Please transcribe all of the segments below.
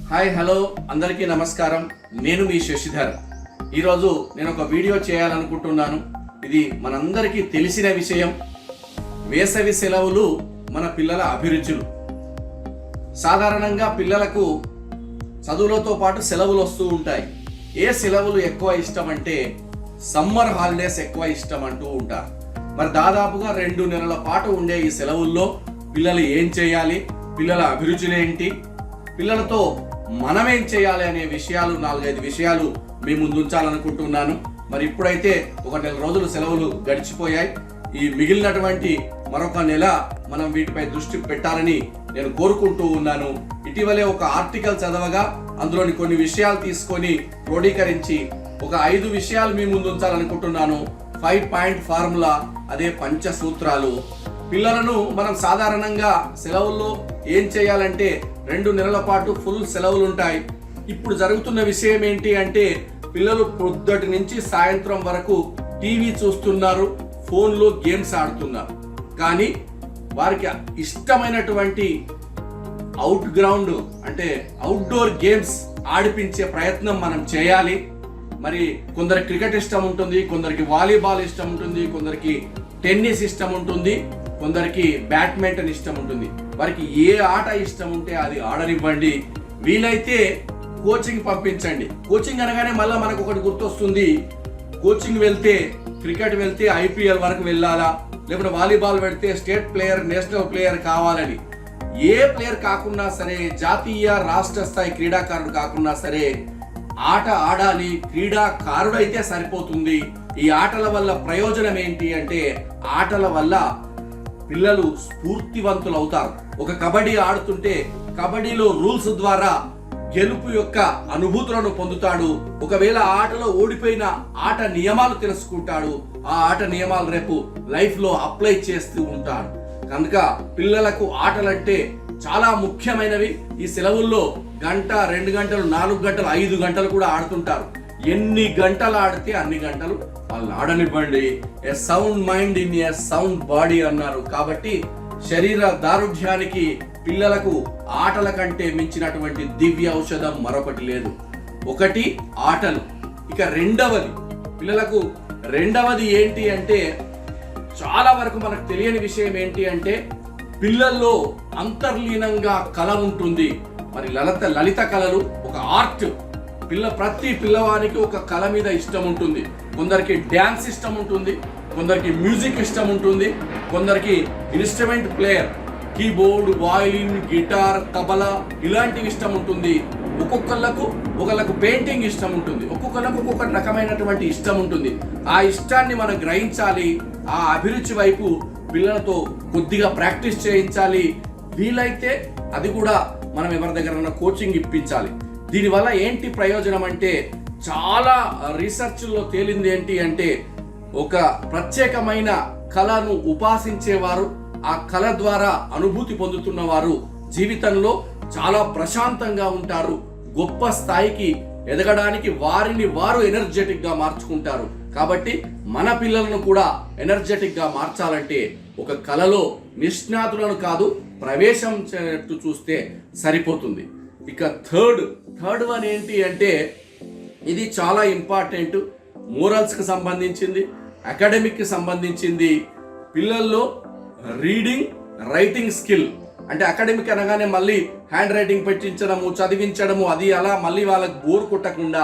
Hi hello అందరికీ నమస్కారం. నేను మీ శశిధర్. ఈరోజు నేను ఒక వీడియో చేయాలనుకుంటున్నాను. ఇది మనందరికీ తెలిసిన విషయం. వేసవి సెలవులు మన పిల్లల అభిరుచులు. సాధారణంగా పిల్లలకు చదువులతో పాటు సెలవులు వస్తూ ఉంటాయి. ఏ సెలవులు ఎక్కువ ఇష్టం అంటే సమ్మర్ హాలిడేస్ ఎక్కువ ఇష్టం అంటూ ఉంటారు. మరి దాదాపుగా 2 నెలల పాటు ఉండే ఈ సెలవుల్లో పిల్లలు ఏం చేయాలి, పిల్లల అభిరుచులు ఏంటి, పిల్లలతో మనమేం చేయాలి అనే విషయాలు 4-5 విషయాలు మీ ముందు ఉంచాలనుకుంటున్నాను. మరి ఇప్పుడైతే ఒక 1 నెల రోజులు సెలవులు గడిచిపోయాయి. ఈ మిగిలినటువంటి మరొక నెల మనం వీటిపై దృష్టి పెట్టాలని నేను కోరుకుంటూ ఉన్నాను. ఇటీవలే ఒక ఆర్టికల్ చదవగా అందులోని కొన్ని విషయాలు తీసుకొని క్రోడీకరించి ఒక 5 విషయాలు మీ ముందు ఉంచాలనుకుంటున్నాను. 5 పాయింట్ ఫార్ములా, అదే పంచసూత్రాలు. పిల్లలను మనం సాధారణంగా సెలవుల్లో ఏం చేయాలంటే 2 నెలల పాటు ఫుల్ సెలవులు ఉంటాయి. ఇప్పుడు జరుగుతున్న విషయం ఏంటి అంటే పిల్లలు పొద్దుటి నుంచి సాయంత్రం వరకు టీవీ చూస్తున్నారు, ఫోన్లో గేమ్స్ ఆడుతున్నారు. కానీ వారికి ఇష్టమైనటువంటి అవుట్ గ్రౌండ్ అంటే అవుట్డోర్ గేమ్స్ ఆడిపించే ప్రయత్నం మనం చేయాలి. మరి కొందరికి క్రికెట్ ఇష్టం ఉంటుంది, కొందరికి వాలీబాల్ ఇష్టం ఉంటుంది, కొందరికి టెన్నిస్ ఇష్టం ఉంటుంది, కొందరికి బ్యాడ్మింటన్ ఇష్టం ఉంటుంది. వారికి ఏ ఆట ఇష్టం ఉంటే అది ఆడనివ్వండి. వీలైతే కోచింగ్ పంపించండి. కోచింగ్ అనగానే మళ్ళీ మనకు ఒకటి గుర్తొస్తుంది. కోచింగ్ వెళ్తే, క్రికెట్ వెళ్తే IPL వరకు వెళ్ళాలా, లేకపోతే వాలీబాల్ వెళ్తే స్టేట్ ప్లేయర్, నేషనల్ ప్లేయర్ కావాలని. ఏ ప్లేయర్ కాకున్నా సరే, జాతీయ రాష్ట్ర స్థాయి క్రీడాకారుడు కాకున్నా సరే ఆట ఆడాలి. క్రీడాకారుడు అయితే సరిపోతుంది. ఈ ఆటల వల్ల ప్రయోజనం ఏంటి అంటే ఆటల వల్ల పిల్లలు స్ఫూర్తివంతులు అవుతారు. ఒక కబడ్డీ ఆడుతుంటే కబడ్డీలో రూల్స్ ద్వారా గెలుపు యొక్క అనుభూతులను పొందుతాడు. ఒకవేళ ఆటలో ఓడిపోయిన ఆట నియమాలు తెలుసుకుంటాడు. ఆ ఆట నియమాలు రేపు లైఫ్ లో అప్లై చేస్తూ ఉంటాడు. కనుక పిల్లలకు ఆటలంటే చాలా ముఖ్యమైనవి. ఈ సెలవుల్లో 1, 2 గంటలు, 4 గంటలు, 5 గంటలు కూడా ఆడుతుంటారు. ఎన్ని గంటలు ఆడితే అన్ని గంటలు వాళ్ళు ఆడనివ్వండి. A sound mind in a sound body అన్నారు. కాబట్టి శరీర దారుఢ్యానికి పిల్లలకు ఆటల కంటే మించినటువంటి దివ్య ఔషధం మరొకటి లేదు. ఒకటి ఆటలు. ఇక పిల్లలకు రెండవది ఏంటి అంటే చాలా వరకు మనకు తెలియని విషయం ఏంటి అంటే పిల్లల్లో అంతర్లీనంగా కళ ఉంటుంది. మరి లలిత కళలు ఒక ఆర్ట్. ప్రతి పిల్లవానికి ఒక కళ మీద ఇష్టం ఉంటుంది. కొందరికి డ్యాన్స్ ఇష్టం ఉంటుంది, కొందరికి మ్యూజిక్ ఇష్టం ఉంటుంది, కొందరికి instrument player, keyboard, violin, guitar, tabla ఇలాంటివి ఇష్టం ఉంటుంది. ఒకళ్ళకు పెయింటింగ్ ఇష్టం ఉంటుంది, ఒక్కొక్క రకమైనటువంటి ఇష్టం ఉంటుంది. ఆ ఇష్టాన్ని మనం గ్రహించాలి. ఆ అభిరుచి వైపు పిల్లలతో కొద్దిగా ప్రాక్టీస్ చేయించాలి. వీలైతే అది కూడా మనం ఎవరి దగ్గర కోచింగ్ ఇప్పించాలి. దీనివల్ల ఏంటి ప్రయోజనం అంటే చాలా రీసెర్చ్లో తేలింది ఏంటి అంటే ఒక ప్రత్యేకమైన కళను ఉపాసించేవారు, ఆ కళ ద్వారా అనుభూతి పొందుతున్న వారు జీవితంలో చాలా ప్రశాంతంగా ఉంటారు. గొప్ప స్థాయికి ఎదగడానికి వారిని వారు ఎనర్జెటిక్ గా మార్చుకుంటారు. కాబట్టి మన పిల్లలను కూడా ఎనర్జెటిక్ గా మార్చాలంటే ఒక కళలో నిష్ణాతులను కాదు, ప్రవేశం చేస్తూ చూస్తే సరిపోతుంది. ఇక థర్డ్ వన్ ఏంటి అంటే ఇది చాలా ఇంపార్టెంట్. మోరల్స్కి సంబంధించింది, అకాడమిక్కి సంబంధించింది. పిల్లల్లో రీడింగ్, రైటింగ్ స్కిల్ అంటే అకాడమిక్ అనగానే మళ్ళీ హ్యాండ్ రైటింగ్ పెట్టించడము, చదివించడము, అది అలా మళ్ళీ వాళ్ళకి బోర్ కొట్టకుండా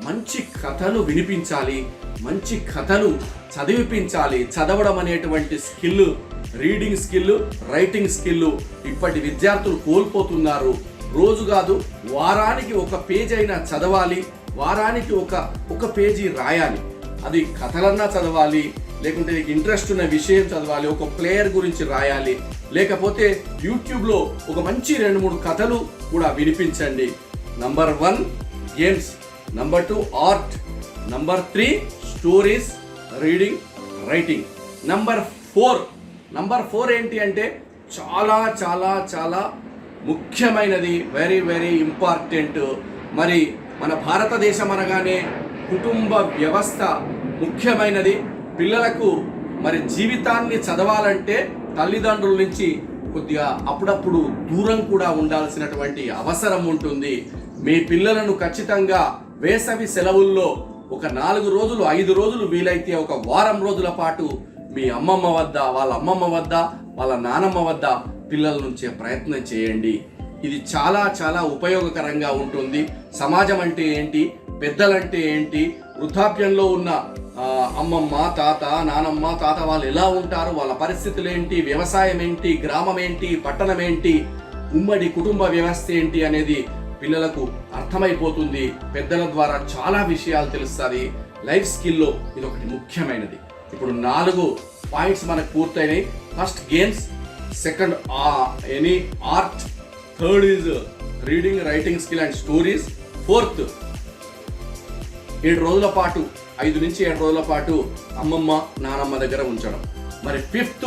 మంచి కథలు వినిపించాలి, మంచి కథలు చదివిపించాలి. చదవడం అనేటువంటి skill, reading skill, writing skill ఇప్పటి విద్యార్థులు కోల్పోతున్నారు. రోజు కాదు, వారానికి 1 పేజీ అయినా చదవాలి, వారానికి ఒక పేజీ రాయాలి. అది కథలన్నా చదవాలి, లేకుంటే ఇంట్రెస్ట్ ఉన్న విషయం చదవాలి, ఒక ప్లేయర్ గురించి రాయాలి, లేకపోతే యూట్యూబ్లో ఒక మంచి 2-3 కథలు కూడా వినిపించండి. Number 1 games, number 2 art, number 3 stories, reading, writing. Number 4 ఏంటి అంటే చాలా చాలా చాలా ముఖ్యమైనది, వెరీ వెరీ ఇంపార్టెంట్. మరి మన భారతదేశం అనగానే కుటుంబ వ్యవస్థ ముఖ్యమైనది. పిల్లలకు మరి జీవితాన్ని చదవాలంటే తల్లిదండ్రుల నుంచి కొద్దిగా అప్పుడప్పుడు దూరం కూడా ఉండాల్సినటువంటి అవసరం ఉంటుంది. మీ పిల్లలను ఖచ్చితంగా వేసవి సెలవుల్లో ఒక 4 రోజులు 5 రోజులు వీలైతే ఒక వారం రోజుల పాటు మీ అమ్మమ్మ వద్ద, వాళ్ళ అమ్మమ్మ వద్ద, వాళ్ళ నానమ్మ వద్ద పిల్లల నుంచే ప్రయత్నం చేయండి. ఇది చాలా చాలా ఉపయోగకరంగా ఉంటుంది. సమాజం అంటే ఏంటి, పెద్దలంటే ఏంటి, వృద్ధాప్యంలో ఉన్న అమ్మమ్మ, తాత, నానమ్మ, తాత వాళ్ళు ఎలా ఉంటారు, వాళ్ళ పరిస్థితులు ఏంటి, వ్యవసాయం ఏంటి, గ్రామం ఏంటి, పట్టణం ఏంటి, ఉమ్మడి కుటుంబ వ్యవస్థ ఏంటి అనేది పిల్లలకు అర్థమైపోతుంది. పెద్దల ద్వారా చాలా విషయాలు తెలుస్తుంది. లైఫ్ స్కిల్లో ఇది ఒకటి ముఖ్యమైనది. ఇప్పుడు 4 పాయింట్స్ మనకు పూర్తయినాయి. First games, second any art, third is reading, writing skill and stories, fourth 7 రోజుల పాటు 5 నుంచి 7 రోజుల పాటు అమ్మమ్మ నానమ్మ దగ్గర ఉంచడం. మరి ఫిఫ్త్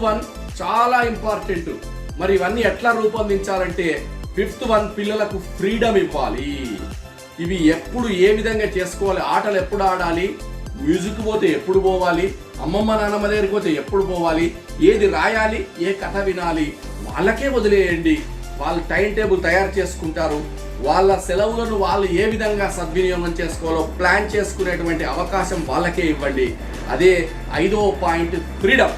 వన్ చాలా ఇంపార్టెంట్. మరి ఇవన్నీ ఎట్లా రూపొందించాలంటే ఫిఫ్త్ వన్ పిల్లలకు ఫ్రీడమ్ ఇవ్వాలి. ఇవి ఎప్పుడు ఏ విధంగా చేసుకోవాలి, ఆటలు ఎప్పుడు ఆడాలి, మ్యూజిక్ పోతే ఎప్పుడు పోవాలి, అమ్మమ్మ నానమ్మ దగ్గరికి పోతే ఎప్పుడు పోవాలి, ఏది రాయాలి, ఏ కథ వినాలి వాళ్ళకే వదిలేయండి. వాళ్ళు టైం టేబుల్ తయారు చేసుకుంటారు. వాళ్ళ సెలవులను వాళ్ళు ఏ విధంగా సద్వినియోగం చేసుకోవాలో ప్లాన్ చేసుకునేటువంటి అవకాశం వాళ్ళకే ఇవ్వండి. అదే 5వ పాయింట్, ఫ్రీడమ్.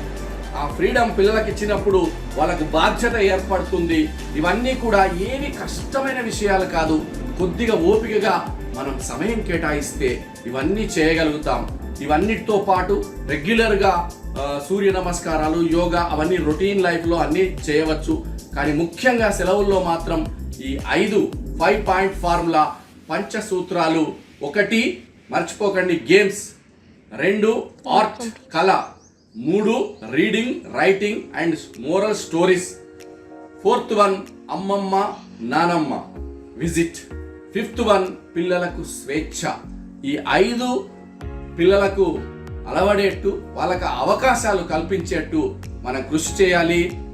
ఆ ఫ్రీడమ్ పిల్లలకి ఇచ్చినప్పుడు వాళ్ళకు బాధ్యత ఏర్పడుతుంది. ఇవన్నీ కూడా ఏవి కష్టమైన విషయాలు కాదు. కొద్దిగా ఓపికగా మనం సమయం కేటాయిస్తే ఇవన్నీ చేయగలుగుతాం. ఇవన్నిటితో పాటు రెగ్యులర్గా సూర్య నమస్కారాలు, యోగా అవన్నీ రొటీన్ లైఫ్లో అన్నీ చేయవచ్చు. కానీ ముఖ్యంగా సెలవుల్లో మాత్రం ఈ 5 పాయింట్ ఫార్ములా, పంచసూత్రాలు. 1 మర్చిపోకండి గేమ్స్, 2 ఆర్ట్ కళ, 3 reading, writing and moral stories, 4th one అమ్మమ్మ నానమ్మ విజిట్, 5th వన్ పిల్లలకు స్వేచ్ఛ. ఈ 5 పిల్లలకు అలవడేట్టు, వాళ్ళకి అవకాశాలు కల్పించేట్టు మనం కృషి చేయాలి.